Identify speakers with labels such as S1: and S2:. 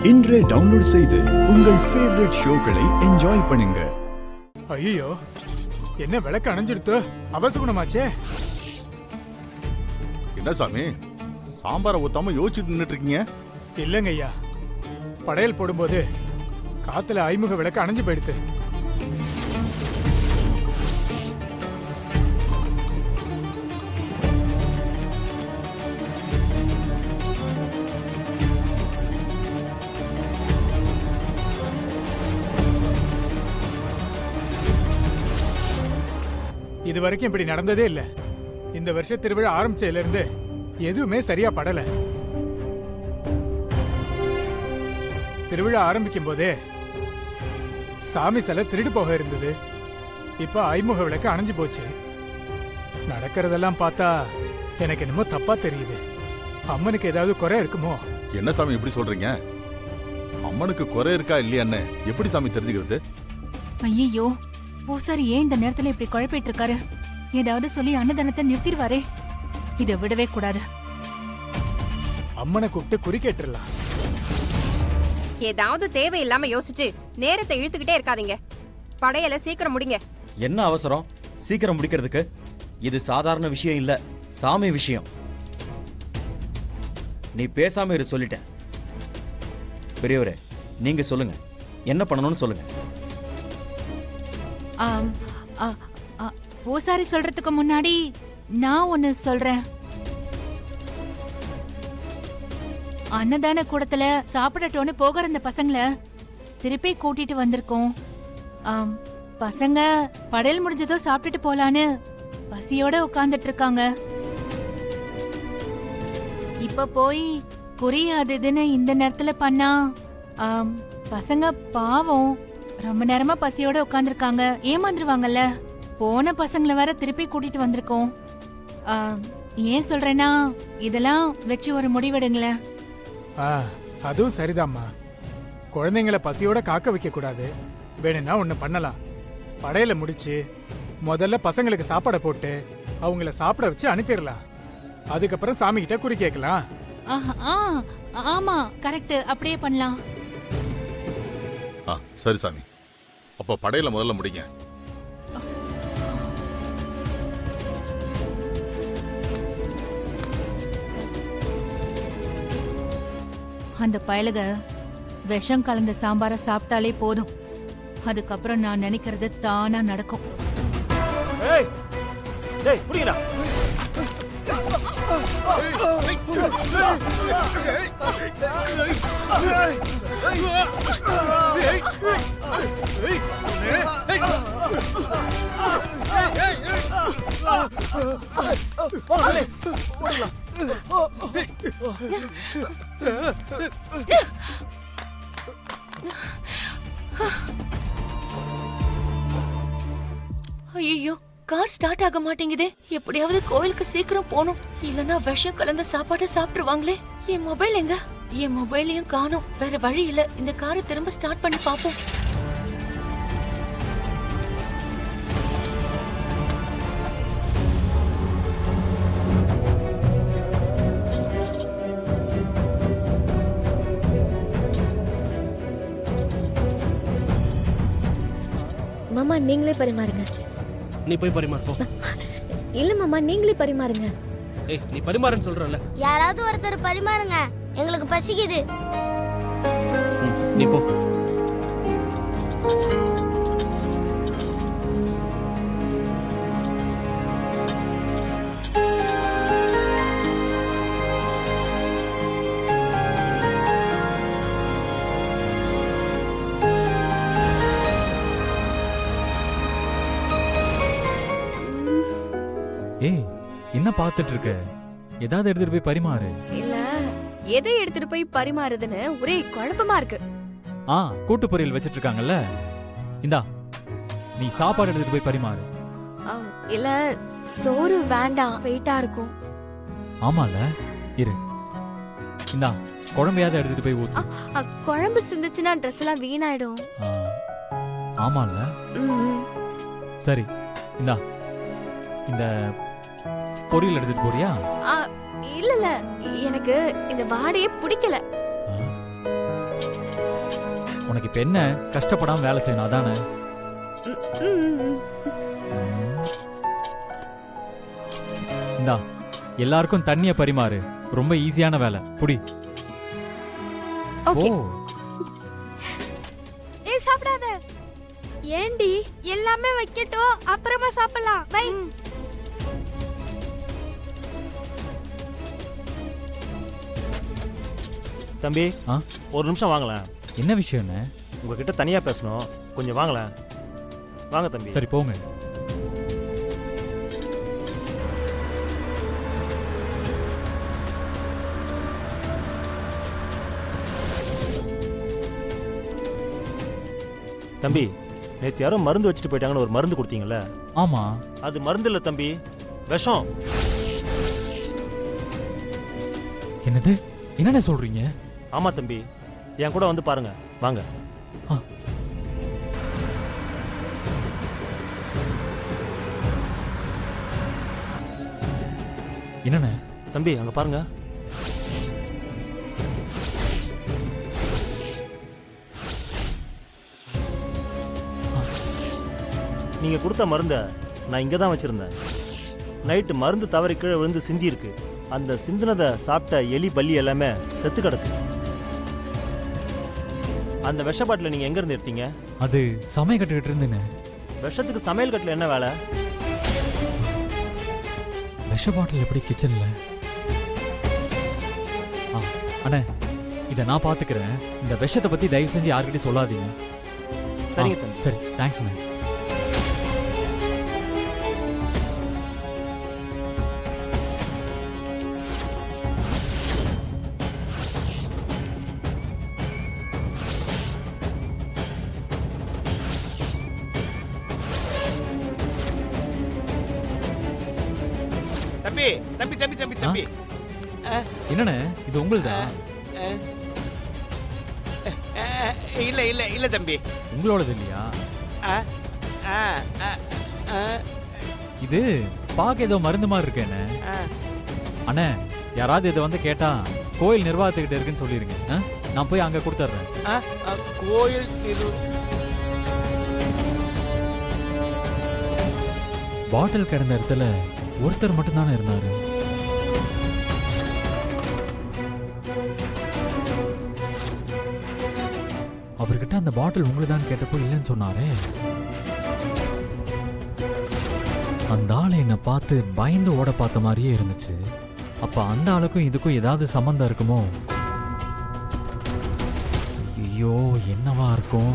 S1: இன்றே டவுன்லோட் செய்து உங்கள் ஃபேவரட் ஷோக்களை என்ஜாய் பண்ணுங்க.
S2: ஐயோ, என்ன விளக்கு அணைஞ்சிடுத்து? அவசகுணமாச்சே.
S3: என்ன சாமி, சாம்பாரை ஊத்தாம யோசிச்சுட்டு நின்னுட்டு இருக்கீங்க?
S2: இல்லங்க ஐயா, படையல் போடும்போது காத்துல ஐமுக விளக்கு அணைஞ்சு போயிடுத்து. இது வரைக்கும் இப்படி நடந்ததே இல்ல. இந்த வருஷ திருவிழா ஆரம்பிச்சதுல இருந்து எதுவுமே சரியா படல. திருவிழா ஆரம்பிக்கும் போதே சாமி சிலை திருடு போக இருந்தது. இப்ப ஐமுக விளக்கு அணைஞ்சு போச்சு. நடக்கிறதெல்லாம் பார்த்தா எனக்கு என்னமோ தப்பா தெரியுது. அம்மனுக்கு ஏதாவது குறை இருக்குமோ?
S3: என்ன சாமி இப்படி சொல்றீங்க? அம்மனுக்கு குறை இருக்கா இல்லையான்னு எப்படி சாமி தெரிஞ்சுக்கிறது?
S4: ஐயோ, பூசாரி ஏன் இந்த நேரத்துல இப்படி குழப்பிட்டு இருக்காரு? ஏதாவது சொல்லி அன்னதானத்தை நிறுத்திடுவாரே. இதை விடவே கூடாது.
S2: அம்மனை கூப்பிட்டு குறி கேட்டுடலாம்.
S5: ஏதாவது தேவையில்லாம யோசிச்சு நேரத்தை இழுத்துக்கிட்டே இருக்காதீங்க. படையல சீக்கிரம் முடிங்க.
S6: என்ன அவசரம் சீக்கிரம் முடிக்கிறதுக்கு? இது சாதாரண விஷயம் இல்ல, சாமி விஷயம். நீ பேசாம இரு, சொல்லிட்டேன். பெரியவரே, நீங்க சொல்லுங்க, என்ன பண்ணணும்னு சொல்லுங்க.
S4: பூசாரி சொல்றதுக்கு முன்னாடி நான் ஒன்னு சொல்றேன். அன்னதான கூடத்துல சாப்பிடட்டோன்னு போகிற இந்த பசங்களை திருப்பி கூட்டிட்டு வந்திருக்கோம். பசங்க படையல் முடிஞ்சதோ சாப்பிட்டுட்டு போலான்னு பசியோட உட்கார்ந்துட்டு இருக்காங்க. இப்ப போய் குறி அது இதுன்னு இந்த நேரத்துல பண்ணா பசங்க பாவம் ரொம்ப நேரமா பசியோட உட்கார்ந்துருக்காங்க, ஏமாந்துருவாங்கல்ல. போன பசங்களை வேற திருப்பி கூட்டிட்டு வந்திருக்கோம். ஏன் சொல்றேன்னா, இதெல்லாம் வச்சு ஒரு முடிவெடுங்களேன்.
S2: அதுவும் சரிதாம்மா. குழந்தைங்களை பசியோட காக்க வைக்க கூடாது. வேணும்னா ஒண்ணு பண்ணலாம். படையில முடிச்சு முதல்ல பசங்களுக்கு சாப்பாடை போட்டு அவங்கள சாப்பிட வச்சு அனுப்பிடலாம். அதுக்கப்புறம் சாமி கிட்ட குறி கேட்கலாம்.
S4: ஆமா, கரெக்ட், அப்படியே பண்ணலாம்.
S3: சரி சாமி, அப்ப படையில முதல்ல முடிங்க.
S4: அந்த பயலுக விஷம் கலந்த சாம்பார சாப்பிட்டாலே போதும். அதுக்கப்புறம் நான் நினைக்கிறது தானா நடக்கும்.
S7: ஐயோ, கார் ஸ்டார்ட் ஆக மாட்டேங்குதே. எப்படியாவது கோயிலுக்கு சீக்கிரம் போகணும், இல்லனா விஷம் கலந்த சாப்பாடு சாப்பிட்டுருவாங்களே. என் மொபைல் எங்க? என் மொபைலையும் காணோம். வேற வழி இல்ல, இந்த காரை திரும்ப ஸ்டார்ட் பண்ணி பாப்போம்.
S8: மாமா, நீங்களே பரிமாறுங்க.
S9: நீ போய் பரிமாறு போ.
S8: இல்ல மாமா, நீங்களே பரிமாறுங்க.
S9: ஏய், நீ பரிமாறன்னு சொல்றல.
S10: யாராவது ஒருத்தர் பரிமாறுங்க, எங்களுக்கு பசிக்குது.
S9: நீ போ.
S11: ஏய், என்ன பாத்துட்டு இருக்க? ஏதாவது எடுத்துட்டு போய் பரிமாறு.
S5: இல்ல, எதை எடுத்துட்டு போய் பரிமாறுதுன்னு ஒரே குழப்பமா இருக்கு.
S11: கூட்டு பொரியல் வச்சிட்டு இருக்காங்கல்ல, இந்தா நீ சாப்பாடு எடுத்துட்டு போய் பரிமாறு.
S5: இல்ல, சோறு வேண்டாம், வெயிட்டா இருக்கும்.
S11: ஆமால, இரு, இந்தா குழம்பையாவது எடுத்துட்டு போய் ஊத்து.
S5: குழம்பு சிந்துச்சுன்னா ட்ரெஸ் எல்லாம் வீணாயிடும்.
S11: ஆமால, சரி, இந்தா இந்த பொரியல் எடுத்துட்டு போறியா?
S5: இல்ல இல்ல, எனக்கு இந்த வாடையே பிடிக்கல.
S11: உனக்கு இப்ப என்ன கஷ்டப்படாம வேலை செய்யணும் அதானே? இந்தா எல்லாருக்கும் தண்ணிய பரிமாறு. ரொம்ப ஈஸியான வேலை. புடி.
S7: ஓகே.
S10: ஏய் சாப்பிடாத. ஏண்டி எல்லாமே வைக்கட்டும், அப்புறமா சாப்பிடலாம். பை.
S12: தம்பி
S11: ஆ?
S12: ஒரு நிமிஷம் வாங்களேன்.
S11: என்ன விஷயம்னு?
S12: உங்ககிட்ட தனியா பேசணும். கொஞ்சம் வாங்களேன். வாங்க தம்பி.
S11: சரி போங்க.
S12: தம்பி, நேத்து யாரோ மருந்து வச்சுட்டு போயிட்டாங்கன்னு ஒரு மருந்து கொடுத்தீங்கல்ல,
S11: ஆமா.
S12: அது மருந்து இல்ல தம்பி, விஷம்.
S11: என்னது? என்னென்ன சொல்றீங்க?
S12: ஆமா தம்பி, என் கூட வந்து பாருங்க. வாங்க.
S11: ஆ. என்னண்ணே?
S12: தம்பி அங்க பாருங்க. நீங்க கொடுத்த மருந்த நான் இங்க தான் வச்சிருந்தேன். நைட்டு மருந்து தவறி கீழே விழுந்து சிந்தி இருக்கு. அந்த சிந்தினதை சாப்பிட்ட எலி பல்லி எல்லாமே செத்து கிடக்கு. அந்த விஷ பாட்டில நீங்க எங்க இருந்து எடுத்தீங்க?
S11: அது சமய கட்டுக்கிட்டு இருந்தேன்னு.
S12: விஷத்துக்கு சமையல் கட்டில என்ன வேலை?
S11: விஷ பாட்டில் எப்படி கிச்சன்ல? அண்ணே, இதை நான் பாத்துக்கிறேன். இந்த விஷத்தை பத்தி தயவு செஞ்சு யாருக்கிட்டையும் சொல்லாதீங்க.
S12: சரிங்க தம்பி.
S11: சரி, தேங்க்ஸ்ண்ணே.
S13: தம்பி தம்பி தம்பி தம்பி தம்பி.
S11: என்னண்ணே, இது உங்களுதா?
S13: இல்ல இல்ல இல்ல தம்பி,
S11: உங்களோடது இல்லையா? இது பார்க்க ஏதோ மருந்து மாதிரி இருக்கேண்ணே. அண்ணே, யாராவது இதை வந்து கேட்டா கோயில் நிர்வாகத்துக்கிட்ட இருக்குன்னு சொல்லிருங்க. நான் போய் அங்க கொடுத்துட்றேன்.
S13: கோயில்
S11: பாட்டில் கிடந்த இடத்துல ஒருத்தர் மட்டும்தானே இருந்தாரு. அவர்கிட்ட அந்த பாட்டில் உங்களுதான் கேட்டப்போ இல்லைன்னு சொன்னாரே. அந்த ஆளை என்ன பார்த்து பயந்து ஓட பார்த்த மாதிரியே இருந்துச்சு. அப்ப அந்த ஆளுக்கும் இதுக்கும் ஏதாவது சம்பந்தம் இருக்குமோ? ஐயோ, என்னவா இருக்கும்?